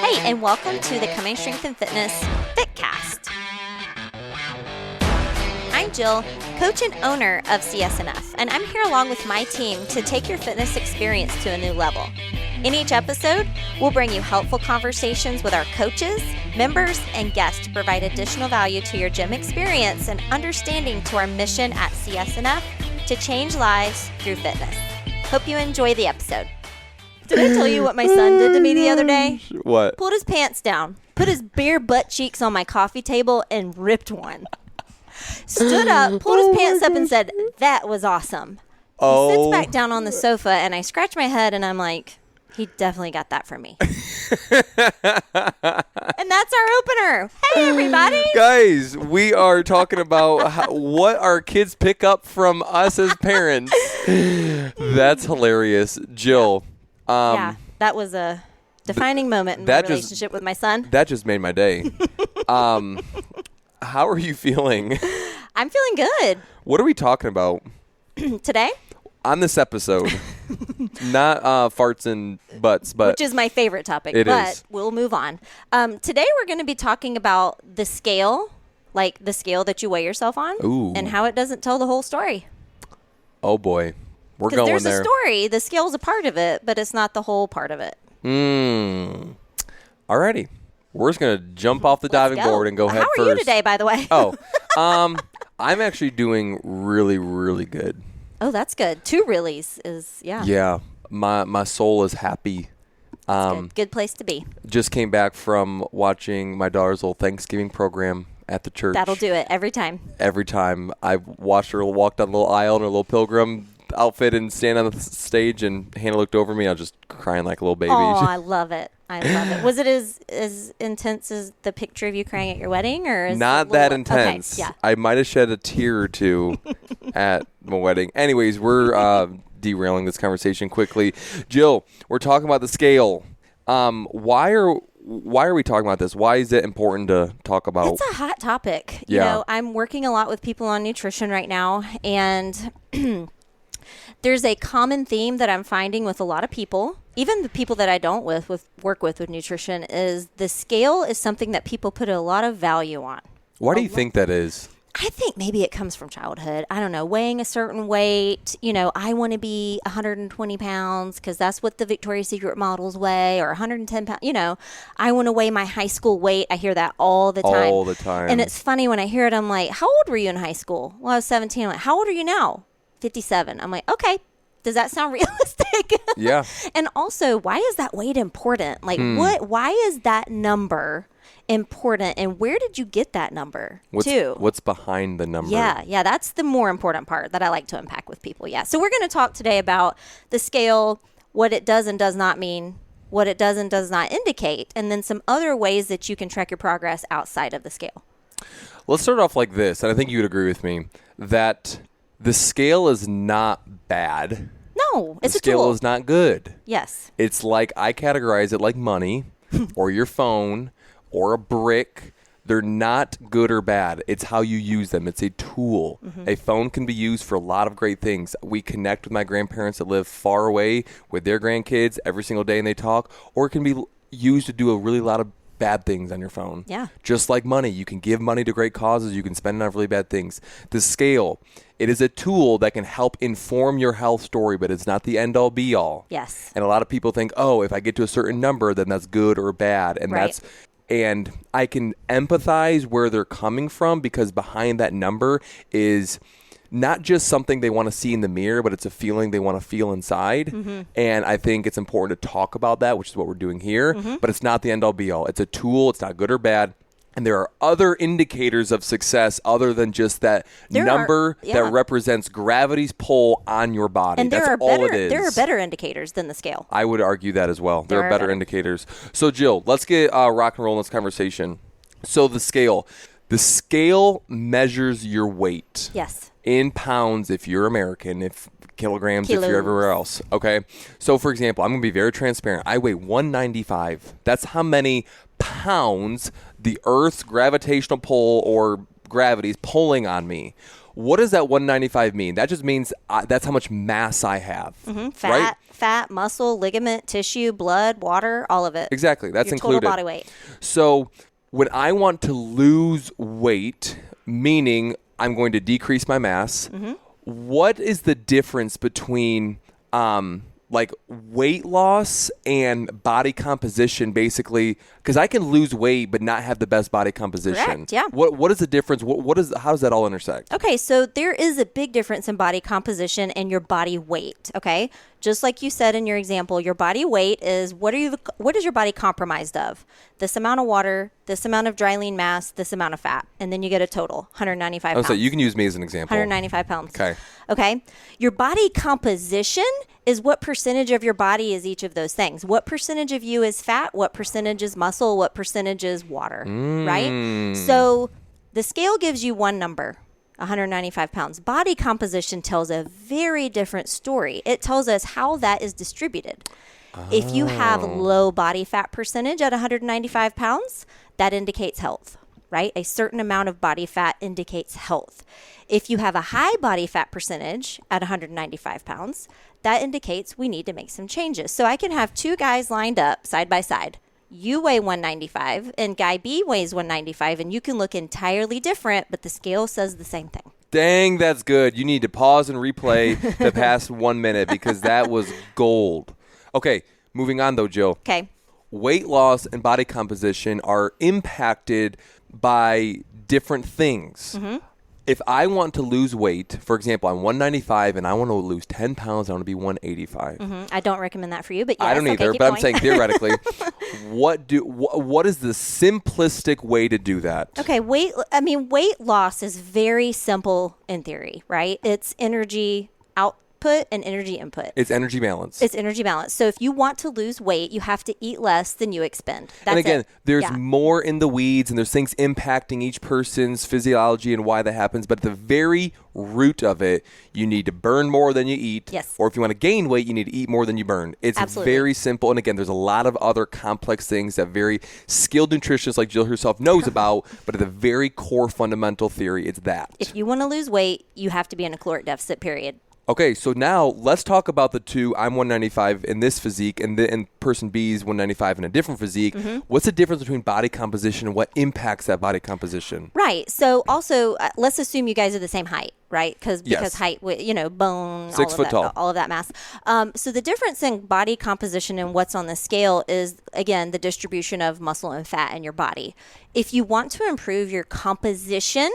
Hey, and welcome to the Coming Strength and Fitness Fitcast. I'm Jill, coach and owner of CSNF, and I'm here along with my team to take your fitness experience to a new level. In each episode, we'll bring you helpful conversations with our coaches, members, and guests to provide additional value to your gym experience and understanding to our mission at CSNF to change lives through fitness. Hope you enjoy the episode. Did I tell you what my son did to me the other day? What? Pulled his pants down, put his bare butt cheeks on my coffee table, and ripped one. Stood up, pulled his pants up, and said, "That was awesome." He sits back down on the sofa, and I scratch my head, and I'm like, he definitely got that from me. And that's our opener. Hey, everybody. Guys, we are talking about what our kids pick up from us as parents. That's hilarious. Jill. Yeah, that was a defining moment in my relationship with my son. That just made my day. How are you feeling? I'm feeling good. What are we talking about? Today? On this episode. Not farts and butts, but which is my favorite topic, but we'll move on. Today we're going to be talking about the scale, like the scale that you weigh yourself on. Ooh. And how it doesn't tell the whole story. Oh, boy. We're going there. Because there's a story. The scale's a part of it, but it's not the whole part of it. Alrighty. We're just going to jump off the diving board and go head first. How are you today, by the way? I'm actually doing really, really good. Oh, that's good. Two reallys is, yeah. Yeah. My soul is happy. That's good place to be. Just came back from watching my daughter's little Thanksgiving program at the church. That'll do it every time. Every time. I watched her walk down the little aisle in her little pilgrim outfit and stand on the stage, and Hannah looked over me. I was just crying like a little baby. Oh, I love it. I love it. Was it as intense as the picture of you crying at your wedding? Or not that intense. Okay, yeah. I might have shed a tear or two at my wedding. Anyways, we're derailing this conversation quickly. Jill, we're talking about the scale. Why are we talking about this? Why is it important to talk about? It's a hot topic. Yeah. You know, I'm working a lot with people on nutrition right now, and there's a common theme that I'm finding with a lot of people, even the people that I don't work with nutrition, is the scale is something that people put a lot of value on. Why do you think that is? I think maybe it comes from childhood. I don't know, weighing a certain weight. You know, I want to be 120 pounds because that's what the Victoria's Secret models weigh, or 110 pounds. You know, I want to weigh my high school weight. I hear that all the time. All the time. And it's funny when I hear it, I'm like, how old were you in high school? Well, I was 17. I'm like, how old are you now? 57. I'm like, okay. Does that sound realistic? Yeah. And also, why is that weight important? Like, why is that number important, and where did you get that number too? What's behind the number? Yeah, that's the more important part that I like to unpack with people. Yeah. So we're going to talk today about the scale, what it does and does not mean, what it does and does not indicate, and then some other ways that you can track your progress outside of the scale. Let's start off like this, and I think you would agree with me that the scale is not bad. No, it's a tool. The scale tool. is not good. Yes. It's like, I categorize it like money or your phone or a brick. They're not good or bad. It's how you use them. It's a tool. Mm-hmm. A phone can be used for a lot of great things. We connect with my grandparents that live far away with their grandkids every single day, and they talk. Or it can be used to do a really lot of bad things on your phone. Yeah. Just like money. You can give money to great causes. You can spend it on really bad things. The scale, it is a tool that can help inform your health story, but it's not the end-all be-all. Yes. And a lot of people think, oh, if I get to a certain number, then that's good or bad. And right. And I can empathize where they're coming from, because behind that number is not just something they want to see in the mirror, but it's a feeling they want to feel inside. Mm-hmm. And I think it's important to talk about that, which is what we're doing here. Mm-hmm. But it's not the end all be all. It's a tool. It's not good or bad. And there are other indicators of success other than just that number that represents gravity's pull on your body. And That's all it is. There are better indicators than the scale. I would argue that as well. There are better indicators. So, Jill, let's get rock and roll in this conversation. So the scale. The scale measures your weight. Yes. In pounds if you're American, if kilograms if you're everywhere else. Okay. So, for example, I'm going to be very transparent. I weigh 195. That's how many pounds the Earth's gravitational pull or gravity is pulling on me. What does that 195 mean? That just means that's how much mass I have. Fat, muscle, ligament, tissue, blood, water, all of it. Exactly. That's your included. Total body weight. So when I want to lose weight, meaning I'm going to decrease my mass, what is the difference between like weight loss and body composition, basically? Because I can lose weight but not have the best body composition. Correct, yeah. What is the difference? How does that all intersect? Okay, so there is a big difference in body composition and your body weight, okay? Just like you said in your example, your body weight is what is your body comprised of? This amount of water, this amount of dry lean mass, this amount of fat, and then you get a total, 195 pounds. So you can use me as an example. 195 pounds. Okay. Your body composition is what percentage of your body is each of those things. What percentage of you is fat? What percentage is muscle? What percentage is water, right? So the scale gives you one number, 195 pounds. Body composition tells a very different story. It tells us how that is distributed. If you have low body fat percentage at 195 pounds, that indicates health, right? A certain amount of body fat indicates health. If you have a high body fat percentage at 195 pounds, that indicates we need to make some changes. So I can have two guys lined up side by side. You weigh 195 and guy B weighs 195, and you can look entirely different, but the scale says the same thing. Dang, that's good. You need to pause and replay the past 1 minute because that was gold. Okay, moving on though, Jill. Okay. Weight loss and body composition are impacted by different things. If I want to lose weight, for example, I'm 195 and I want to lose 10 pounds, I want to be 185. I don't recommend that for you, but yes. I don't either, keep but going. I'm saying theoretically, what is the simplistic way to do that? Okay, weight loss is very simple in theory, right? It's energy output and energy input. It's energy balance. It's energy balance. So if you want to lose weight, you have to eat less than you expend. That's and again, it. there's more in the weeds, and there's things impacting each person's physiology and why that happens. But at the very root of it, you need to burn more than you eat. Yes. Or if you want to gain weight, you need to eat more than you burn. It's Absolutely. very simple. And again, there's a lot of other complex things that very skilled nutritionists like Jill herself knows about. But at the very core fundamental theory, it's that. If you want to lose weight, you have to be in a caloric deficit, period. Okay, so now let's talk about the two. I'm 195 in this physique, and person B is 195 in a different physique. What's the difference between body composition and what impacts that body composition? Right. So also, let's assume you guys are the same height, right? Because height, bone, 6 foot tall, all of that mass. So the difference in body composition and what's on the scale is, again, the distribution of muscle and fat in your body. If you want to improve your composition,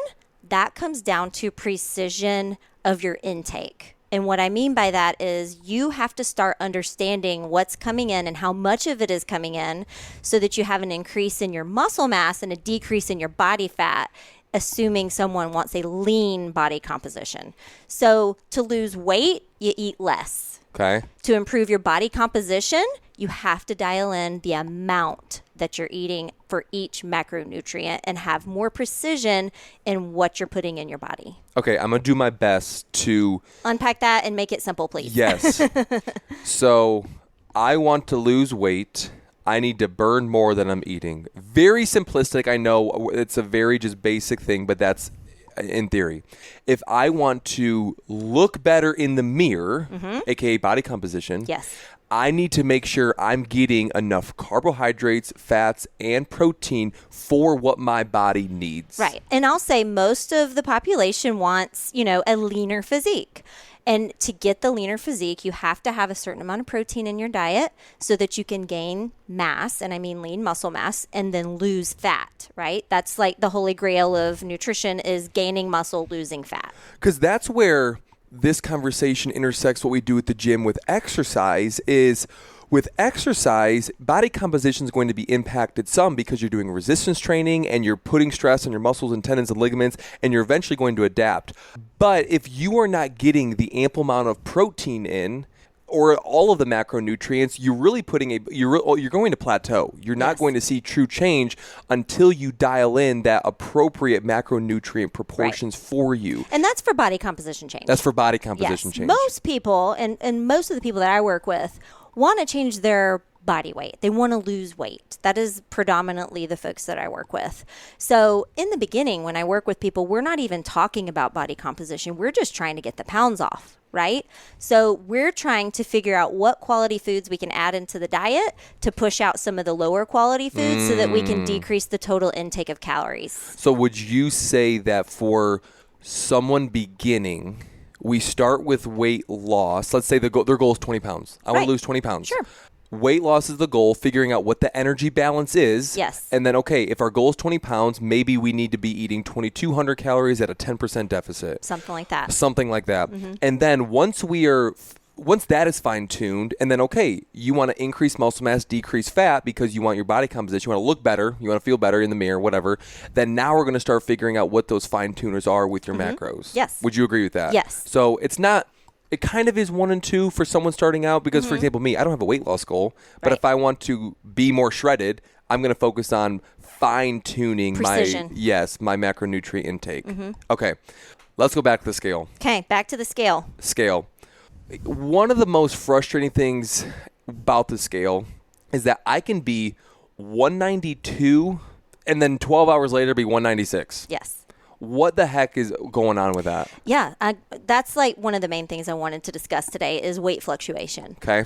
that comes down to precision of your intake. And what I mean by that is you have to start understanding what's coming in and how much of it is coming in so that you have an increase in your muscle mass and a decrease in your body fat, assuming someone wants a lean body composition. So to lose weight, you eat less. Okay. To improve your body composition, you have to dial in the amount that you're eating for each macronutrient and have more precision in what you're putting in your body. Okay, I'm going to do my best to unpack that and make it simple, please. Yes. So I want to lose weight. I need to burn more than I'm eating. Very simplistic. I know it's a very just basic thing, but that's in theory. If I want to look better in the mirror, aka body composition, yes, I need to make sure I'm getting enough carbohydrates, fats, and protein for what my body needs. Right. And I'll say most of the population wants, a leaner physique. And to get the leaner physique, you have to have a certain amount of protein in your diet so that you can gain mass, and I mean lean muscle mass, and then lose fat, right? That's like the holy grail of nutrition is gaining muscle, losing fat. Because that's where this conversation intersects what we do at the gym with exercise is with exercise, body composition is going to be impacted some because you're doing resistance training and you're putting stress on your muscles and tendons and ligaments, and you're eventually going to adapt. But if you are not getting the ample amount of protein in or all of the macronutrients, you're really you're going to plateau. You're not going to see true change until you dial in that appropriate macronutrient proportions for you. And that's for body composition change. That's for body composition change. Most people, and most of the people that I work with, want to change their body weight. They want to lose weight. That is predominantly the folks that I work with. So in the beginning, when I work with people, we're not even talking about body composition. We're just trying to get the pounds off, right? So we're trying to figure out what quality foods we can add into the diet to push out some of the lower quality foods so that we can decrease the total intake of calories. So would you say that for someone beginning, we start with weight loss? Let's say their goal is 20 pounds. I want to lose 20 pounds. Sure. Weight loss is the goal, figuring out what the energy balance is. Yes. And then, okay, if our goal is 20 pounds, maybe we need to be eating 2,200 calories at a 10% deficit. Something like that. Something like that. And then once that is fine-tuned, and then, okay, you want to increase muscle mass, decrease fat because you want your body composition, you want to look better, you want to feel better in the mirror, whatever, then now we're going to start figuring out what those fine-tuners are with your macros. Yes. Would you agree with that? Yes. So it kind of is 1 and 2 for someone starting out because, for example, me, I don't have a weight loss goal, but if I want to be more shredded, I'm going to focus on fine-tuning my macronutrient intake. Okay, let's go back to the scale. Okay, back to the scale. One of the most frustrating things about the scale is that I can be 192 and then 12 hours later be 196. Yes. What the heck is going on with that? Yeah, that's like one of the main things I wanted to discuss today is weight fluctuation. Okay.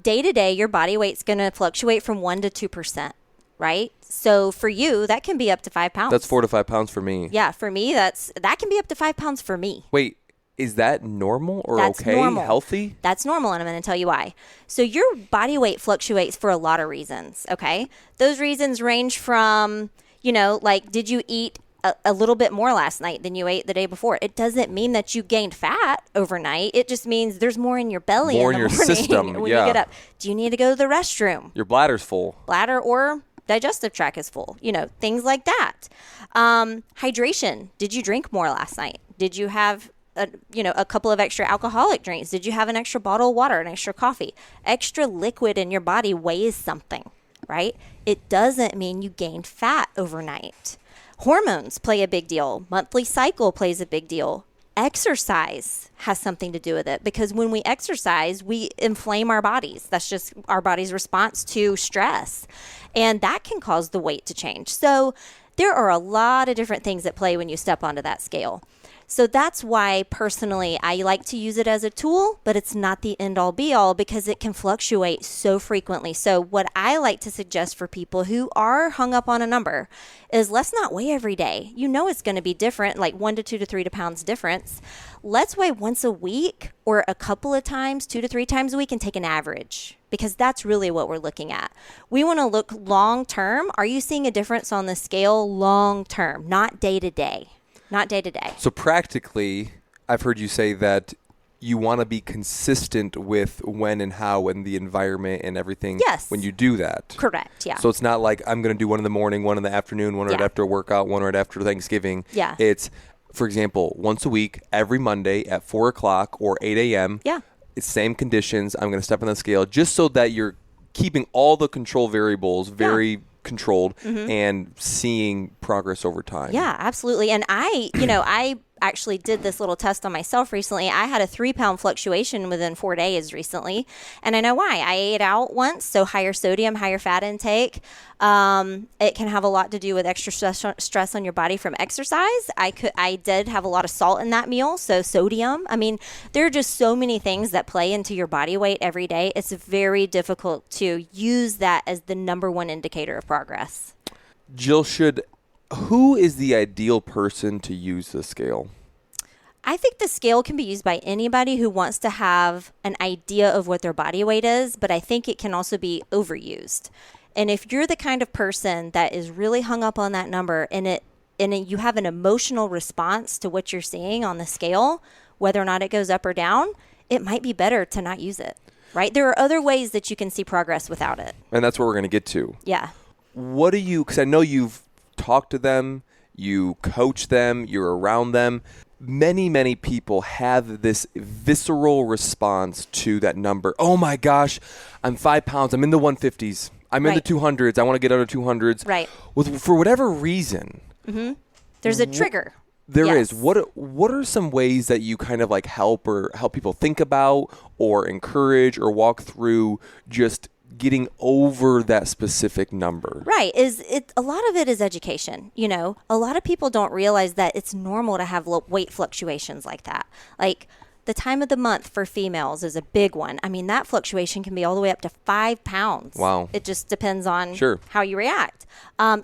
Day to day, your body weight's going to fluctuate from 1% to 2%, right? So for you, that can be up to 5 pounds. That's 4 to 5 pounds for me. Yeah, for me, that can be up to 5 pounds for me. Wait, is that normal or That's okay? Normal. Healthy? That's normal, and I'm going to tell you why. So your body weight fluctuates for a lot of reasons, okay? Those reasons range from, like, did you eat a little bit more last night than you ate the day before? It doesn't mean that you gained fat overnight. It just means there's more in your belly more in the your morning system. when you get up. Do you need to go to the restroom? Your bladder's full. Bladder or digestive tract is full. Things like that. Hydration. Did you drink more last night? Did you have a couple of extra alcoholic drinks? Did you have an extra bottle of water, an extra coffee? Extra liquid in your body weighs something, right? It doesn't mean you gained fat overnight. Hormones play a big deal. Monthly cycle plays a big deal. Exercise has something to do with it because when we exercise, we inflame our bodies. That's just our body's response to stress. And that can cause the weight to change. So there are a lot of different things that play when you step onto that scale. So that's why personally I like to use it as a tool, but it's not the end all be all because it can fluctuate so frequently. So what I like to suggest for people who are hung up on a number is let's not weigh every day. It's going to be different, like 1 to 2 to 3 pounds difference. Let's weigh once a week or a couple of times, 2 to 3 times a week, and take an average because that's really what we're looking at. We want to look long term. Are you seeing a difference on the scale long term, not day to day? Not day to day. So practically, I've heard you say that you want to be consistent with when and how and the environment and everything. Yes. When you do that. Correct, yeah. So it's not like I'm going to do one in the morning, one in the afternoon, one right after a workout, one right after Thanksgiving. Yeah. It's, for example, once a week, every Monday at 4 o'clock or 8 a.m. Yeah. It's same conditions. I'm going to step on the scale just so that you're keeping all the control variables very controlled and seeing progress over time. Yeah, absolutely. And I actually did this little test on myself recently. I had a 3-pound fluctuation within 4 days recently. And I know why. I ate out once, so higher sodium, higher fat intake. It can have a lot to do with extra stress on your body from exercise. I did have a lot of salt in that meal, so sodium. I mean, there are just so many things that play into your body weight every day. It's very difficult to use that as the number one indicator of progress. Jill, who is the ideal person to use the scale? I think the scale can be used by anybody who wants to have an idea of what their body weight is, but I think it can also be overused. And if you're the kind of person that is really hung up on that number and you have an emotional response to what you're seeing on the scale, whether or not it goes up or down, it might be better to not use it, right? There are other ways that you can see progress without it. And that's what we're going to get to. Yeah. Because I know you've talked to them, you coach them, you're around them. Many, many people have this visceral response to that number. Oh my gosh, I'm 5 pounds. I'm in the 150s. I'm in the 200s. I want to get under 200s. Right. For whatever reason. Mm-hmm. There's a trigger. There is. What are some ways that you kind of like help people think about or encourage or walk through just getting over that specific number? Right. A lot of it is education. A lot of people don't realize that it's normal to have weight fluctuations like that. Like the time of the month for females is a big one. I mean, that fluctuation can be all the way up to 5 pounds. Wow. It just depends on Sure. how you react.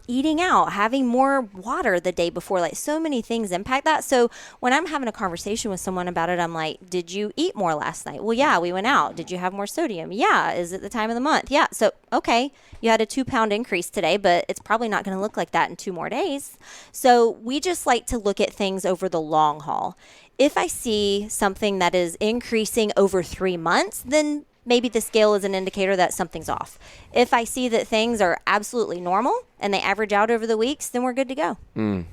Eating out, having more water the day before, like so many things impact that. So when I'm having a conversation with someone about it, I'm like, did you eat more last night? Well, yeah, we went out. Did you have more sodium? Yeah. Is it the time of the month? Yeah. So, okay, you had a 2-pound increase today, but it's probably not going to look like that in 2 more days. So we just like to look at things over the long haul. If I see something that is increasing over 3 months, then maybe the scale is an indicator that something's off. If I see that things are absolutely normal and they average out over the weeks, then we're good to go.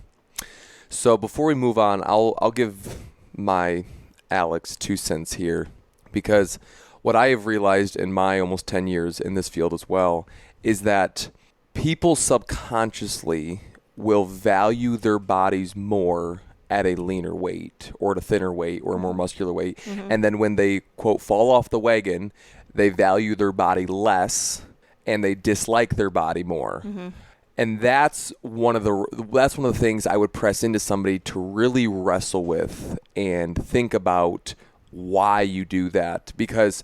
So before we move on, I'll give my Alex 2 cents here, because what I have realized in my almost 10 years in this field as well is that people subconsciously will value their bodies more at a leaner weight or at a thinner weight or a more muscular weight. And then when they, quote, fall off the wagon, they value their body less and they dislike their body more. And that's one of the things I would press into somebody to really wrestle with and think about why you do that. Because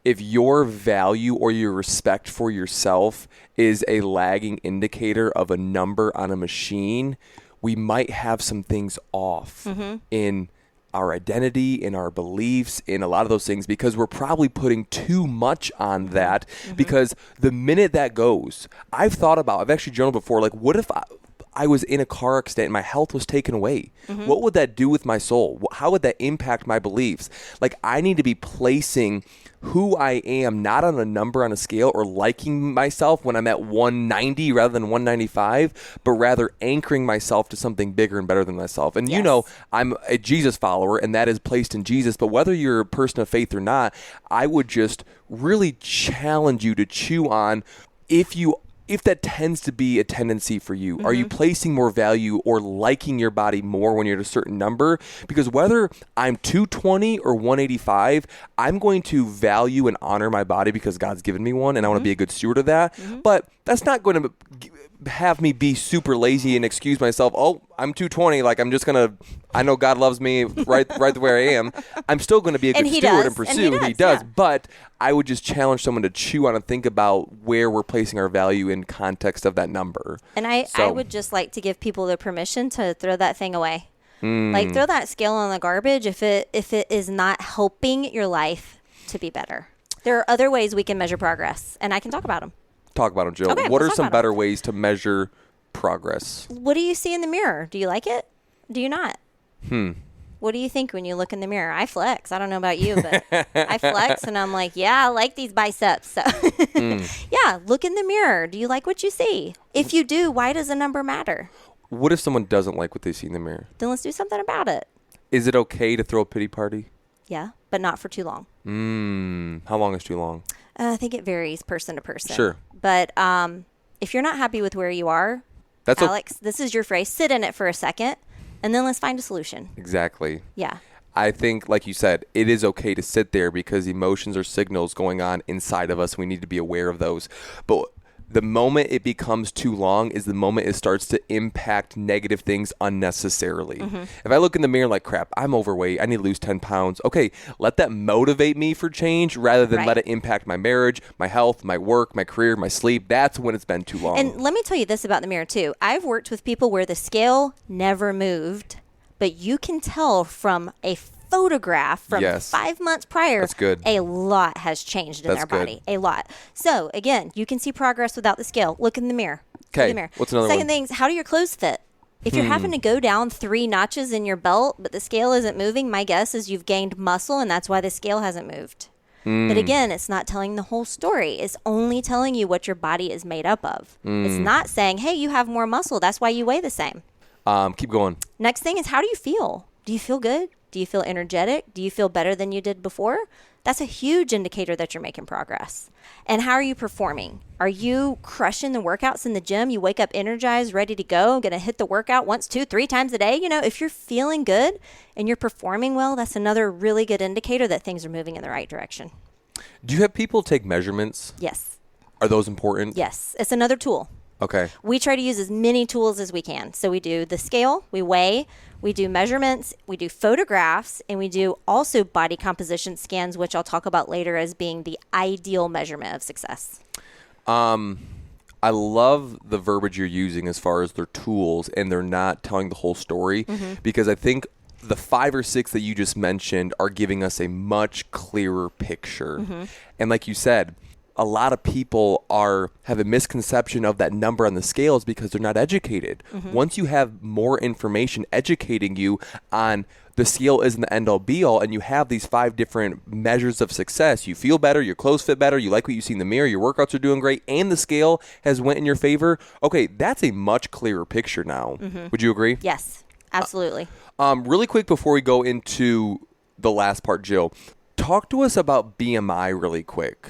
if your value or your respect for yourself is a lagging indicator of a number on a machine, we might have some things off in our identity, in our beliefs, in a lot of those things, because we're probably putting too much on that. Because the minute that goes, I've actually journaled before, like, what if I was in a car accident and my health was taken away? What would that do with my soul? How would that impact my beliefs? Like, I need to be placing who I am, not on a number on a scale or liking myself when I'm at 190 rather than 195, but rather anchoring myself to something bigger and better than myself. And I'm a Jesus follower, and that is placed in Jesus. But whether you're a person of faith or not, I would just really challenge you to chew on if that tends to be a tendency for you. Are you placing more value or liking your body more when you're at a certain number? Because whether I'm 220 or 185, I'm going to value and honor my body because God's given me one, and I want to be a good steward of that. But that's not going to have me be super lazy and excuse myself. Oh, I'm 220. Like, I'm just going to, I know God loves me right the way I am. I'm still going to be a good steward and pursue. He does. Yeah. But I would just challenge someone to chew on and think about where we're placing our value in context of that number. And I would just like to give people the permission to throw that thing away. Like, throw that scale in the garbage if it is not helping your life to be better. There are other ways we can measure progress, and I can talk about them. Talk about them, Jill. Okay, what are some better ways to measure progress? What do you see in the mirror? Do you like it? Do you not? What do you think when you look in the mirror? I flex. I don't know about you, but I flex, and I'm like, yeah, I like these biceps. So yeah, look in the mirror. Do you like what you see? If you do, why does a number matter? What if someone doesn't like what they see in the mirror? Then let's do something about it. Is it okay to throw a pity party? Yeah, but not for too long. How long is too long? I think it varies person to person. Sure. But if you're not happy with where you are, Alex, this is your phrase. Sit in it for a second, and then let's find a solution. Exactly. Yeah. I think, like you said, it is okay to sit there because emotions are signals going on inside of us. We need to be aware of those. But the moment it becomes too long is the moment it starts to impact negative things unnecessarily. If I look in the mirror like, crap, I'm overweight, I need to lose 10 pounds. Okay, let that motivate me for change rather than let it impact my marriage, my health, my work, my career, my sleep. That's when it's been too long. And let me tell you this about the mirror too. I've worked with people where the scale never moved, but you can tell from a photograph from 5 months prior, that's good. A lot has changed in their body. A lot. So again, you can see progress without the scale. Look in the mirror. Okay. What's another Second thing is, how do your clothes fit? If you're having to go down 3 notches in your belt, but the scale isn't moving, my guess is you've gained muscle, and that's why the scale hasn't moved. But again, it's not telling the whole story. It's only telling you what your body is made up of. It's not saying, hey, you have more muscle. That's why you weigh the same. Keep going. Next thing is, how do you feel? Do you feel good? Do you feel energetic? Do you feel better than you did before? That's a huge indicator that you're making progress. And how are you performing? Are you crushing the workouts in the gym? You wake up energized, ready to go, going to hit the workout once, 2, 3 times a day? You know, if you're feeling good and you're performing well, that's another really good indicator that things are moving in the right direction. Do you have people take measurements? Yes. Are those important? Yes. It's another tool. Okay. We try to use as many tools as we can. So we do the scale, we weigh, we do measurements, we do photographs, and we do also body composition scans, which I'll talk about later as being the ideal measurement of success. I love the verbiage you're using as far as their tools, and they're not telling the whole story, because I think the 5 or 6 that you just mentioned are giving us a much clearer picture. And like you said, a lot of people have a misconception of that number on the scales because they're not educated. Once you have more information educating you on the scale isn't the end all be all, and you have these 5 different measures of success, you feel better, your clothes fit better, you like what you see in the mirror, your workouts are doing great, and the scale has went in your favor. Okay, that's a much clearer picture now. Would you agree? Yes, absolutely. Really quick before we go into the last part, Jill, talk to us about BMI really quick.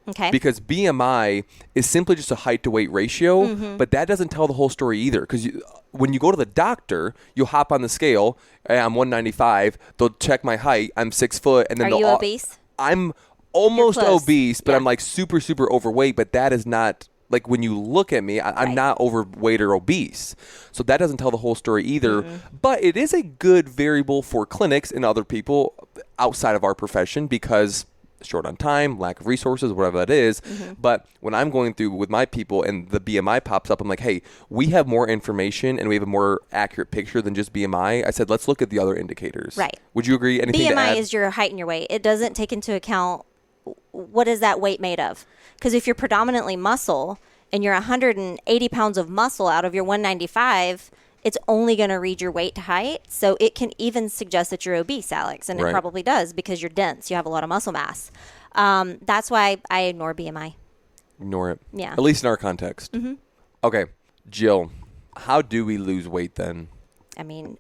Okay. Because BMI is simply just a height to weight ratio, but that doesn't tell the whole story either. Because when you go to the doctor, you'll hop on the scale. Hey, I'm 195. They'll check my height. I'm 6 foot, and then Are you obese? I'm almost obese, but Yeah. I'm like super, super overweight. But that is not like when you look at me, I'm not overweight or obese. So that doesn't tell the whole story either. But it is a good variable for clinics and other people outside of our profession because short on time, lack of resources, whatever that is. But when I'm going through with my people and the BMI pops up, I'm like, hey, we have more information and we have a more accurate picture than just BMI. I said, let's look at the other indicators. Right. Would you agree? Anything to BMI add? is your height and your weight. It doesn't take into account what is that weight made of. Because if you're predominantly muscle and you're 180 pounds of muscle out of your 195, it's only going to read your weight to height. So it can even suggest that you're obese, Alex. And it probably does because you're dense. You have a lot of muscle mass. That's why I ignore BMI. Ignore it. Yeah. At least in our context. Okay. Jill, how do we lose weight then? I mean,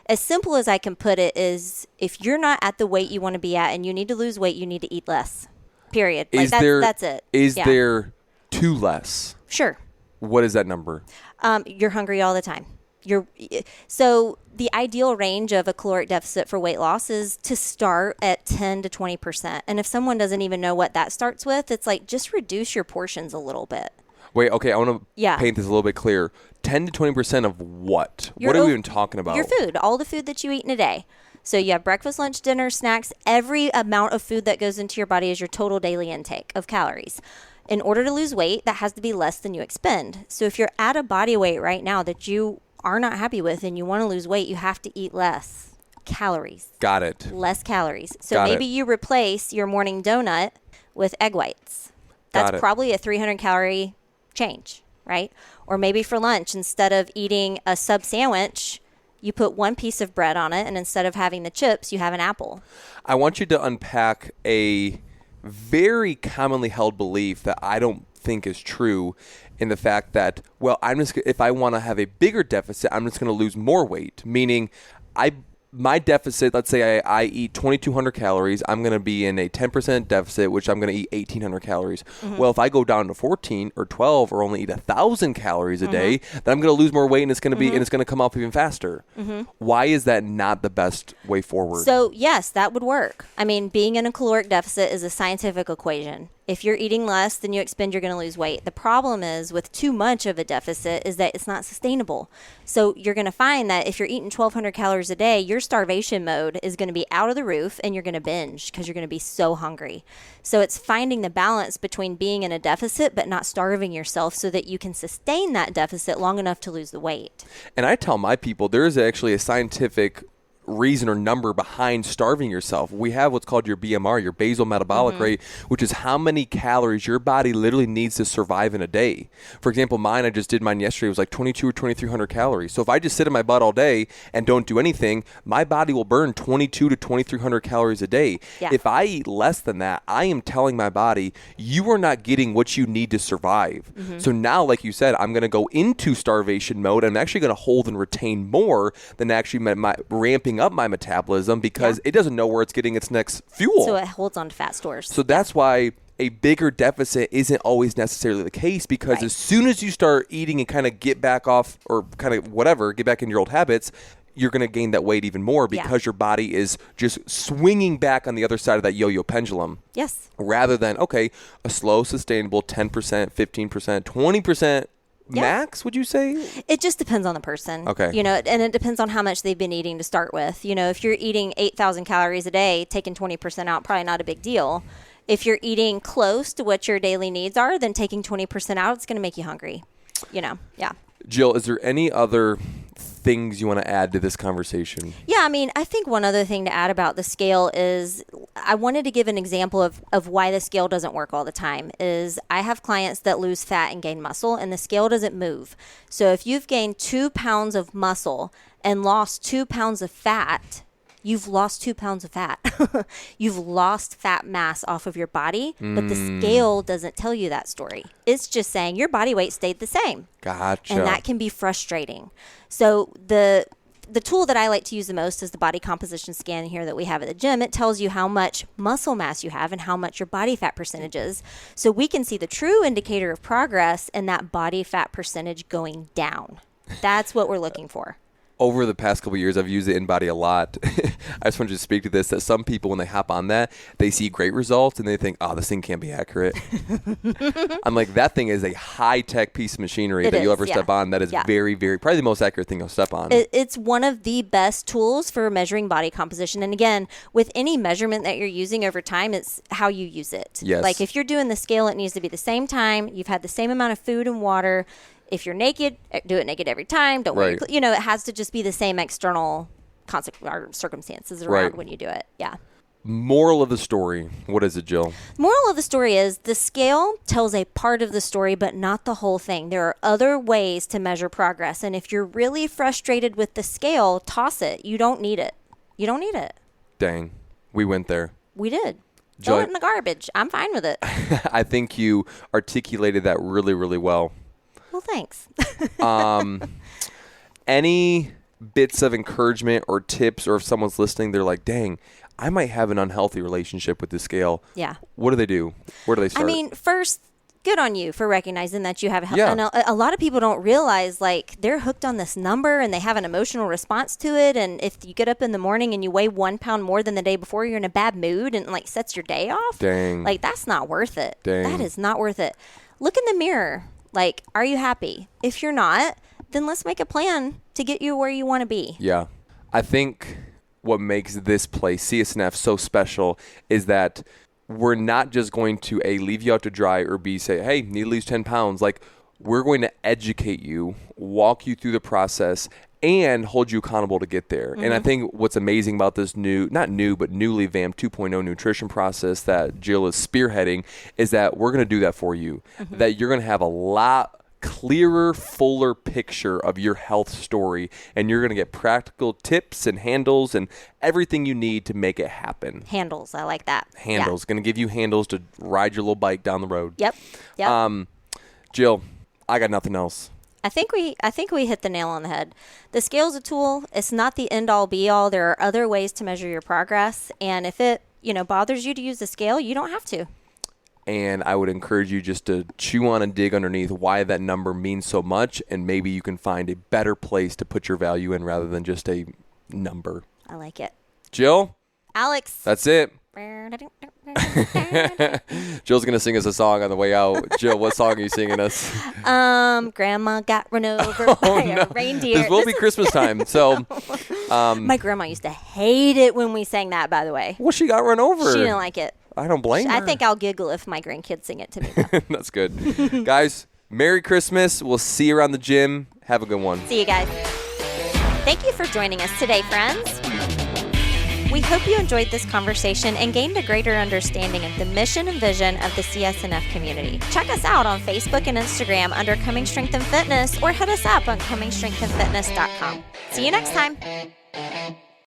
as simple as I can put it is if you're not at the weight you want to be at and you need to lose weight, you need to eat less. Period. Like that's it. Is there too less? Sure. What is that number? You're hungry all the time. So the ideal range of a caloric deficit for weight loss is to start at 10 to 20%. And if someone doesn't even know what that starts with, it's like just reduce your portions a little bit. Wait, okay, I want to Yeah. paint this a little bit clear. 10 to 20% of what? Your What are we even talking about? Your food, all the food that you eat in a day. So you have breakfast, lunch, dinner, snacks. Every amount of food that goes into your body is your total daily intake of calories. In order to lose weight, that has to be less than you expend. So if you're at a body weight right now that you are not happy with and you want to lose weight, you have to eat less calories. Got it. Less calories. So Got maybe it. you replace your morning donut with egg whites. Got That's it. probably a 300 calorie change, right? Or maybe for lunch, instead of eating a sub sandwich, you put one piece of bread on it, and instead of having the chips, you have an apple. I want you to unpack a very commonly held belief that I don't think is true in the fact that, well, if I want to have a bigger deficit, I'm just going to lose more weight. Meaning, my deficit, let's say I eat 2,200 calories, I'm going to be in a 10% deficit, which I'm going to eat 1,800 calories. Well, if I go down to 14 or 12 or only eat 1,000 calories a day, then I'm going to lose more weight and it's going to be and it's going to come off even faster. Why is that not the best way forward? So, yes, that would work. I mean, being in a caloric deficit is a scientific equation. If you're eating less than you expend, you're going to lose weight. The problem is with too much of a deficit is that it's not sustainable. So you're going to find that if you're eating 1,200 calories a day, your starvation mode is going to be out of the roof and you're going to binge because you're going to be so hungry. So it's finding the balance between being in a deficit but not starving yourself so that you can sustain that deficit long enough to lose the weight. And I tell my people there is actually a scientific reason or number behind starving yourself. We have what's called your BMR, your basal metabolic rate, which is how many calories your body literally needs to survive in a day. For example, mine, I just did mine yesterday, it was like 2,200 or 2,300 calories. So if I just sit in my butt all day and don't do anything, my body will burn 2,200 to 2,300 calories a day. Yeah. If I eat less than that, I am telling my body, you are not getting what you need to survive. So now, like you said, I'm going to go into starvation mode. I'm actually going to hold and retain more than actually my ramping up my metabolism because it doesn't know where it's getting its next fuel. So it holds on to fat stores. So that's why a bigger deficit isn't always necessarily the case because as soon as you start eating and kind of get back off or kind of whatever, get back in your old habits, you're going to gain that weight even more because your body is just swinging back on the other side of that yo-yo pendulum. Yes. Rather than, okay, a slow, sustainable 10%, 15%, 20% max, would you say? It just depends on the person. Okay. You know, and it depends on how much they've been eating to start with. You know, if you're eating 8,000 calories a day, taking 20% out, probably not a big deal. If you're eating close to what your daily needs are, then taking 20% out, it's going to make you hungry. You know, yeah. Jill, is there any other things you want to add to this conversation? Yeah, I mean, I think one other thing to add about the scale is I wanted to give an example of why the scale doesn't work all the time. Is I have clients that lose fat and gain muscle, and the scale doesn't move. So if you've gained 2 pounds of muscle and lost 2 pounds of fat, you've lost 2 pounds of fat. You've lost fat mass off of your body, but the scale doesn't tell you that story. It's just saying your body weight stayed the same. Gotcha. And that can be frustrating. So the tool that I like to use the most is the body composition scan here that we have at the gym. It tells you how much muscle mass you have and how much your body fat percentage is. So we can see the true indicator of progress in that body fat percentage going down. That's what we're looking for. Over the past couple of years, I've used the InBody a lot. I just wanted to speak to this, that some people, when they hop on that, they see great results and they think, oh, this thing can't be accurate. I'm like, that thing is a high-tech piece of machinery that you'll ever step on. That is very, very, probably the most accurate thing you'll step on. It's one of the best tools for measuring body composition. And again, with any measurement that you're using over time, it's how you use it. Yes. Like if you're doing the scale, it needs to be the same time. You've had the same amount of food and water. If you're naked, do it naked every time. Don't worry. You know, it has to just be the same external circumstances around when you do it. Yeah. Moral of the story. What is it, Jill? Moral of the story is the scale tells a part of the story, but not the whole thing. There are other ways to measure progress. And if you're really frustrated with the scale, toss it. You don't need it. You don't need it. Dang. We went there. We did. Throw it in the garbage. I'm fine with it. I think you articulated that really, really well. Well, thanks. Any bits of encouragement or tips, or if someone's listening, they're like, dang, I might have an unhealthy relationship with the scale. Yeah. What do they do? Where do they start? I mean, first, good on you for recognizing that you have and a lot of people don't realize, like, they're hooked on this number and they have an emotional response to it. And if you get up in the morning and you weigh 1 pound more than the day before, you're in a bad mood and, like, sets your day off. Dang. Like, that's not worth it. Dang. That is not worth it. Look in the mirror. Like, are you happy? If you're not, then let's make a plan to get you where you want to be. Yeah. I think what makes this place, CSNF, so special is that we're not just going to A, leave you out to dry, or B, say, hey, need to lose 10 pounds. Like, we're going to educate you, walk you through the process, and hold you accountable to get there. And I think what's amazing about this newly vamped 2.0 nutrition process that Jill is spearheading is that we're going to do that for you. That you're going to have a lot clearer, fuller picture of your health story, and you're going to get practical tips and handles and everything you need to make it happen. Handles, I like that. Handles, going to give you handles to ride your little bike down the road. Yep. Jill, I got nothing else. I think we hit the nail on the head. The scale's a tool. It's not the end all be all. There are other ways to measure your progress, and if it, bothers you to use the scale, you don't have to. And I would encourage you just to chew on and dig underneath why that number means so much, and maybe you can find a better place to put your value in rather than just a number. I like it. Jill? Alex? That's it. Jill's going to sing us a song on the way out. Jill, what song are you singing us? Grandma got run over by a reindeer. This will be Christmas time. So, my grandma used to hate it when we sang that, by the way. Well, she got run over. She didn't like it. I don't blame her. I think I'll giggle if my grandkids sing it to me, though. That's good. Guys, Merry Christmas. We'll see you around the gym. Have a good one. See you guys. Thank you for joining us today, friends. We hope you enjoyed this conversation and gained a greater understanding of the mission and vision of the CSNF community. Check us out on Facebook and Instagram under Coming Strength and Fitness, or hit us up on comingstrengthandfitness.com. See you next time.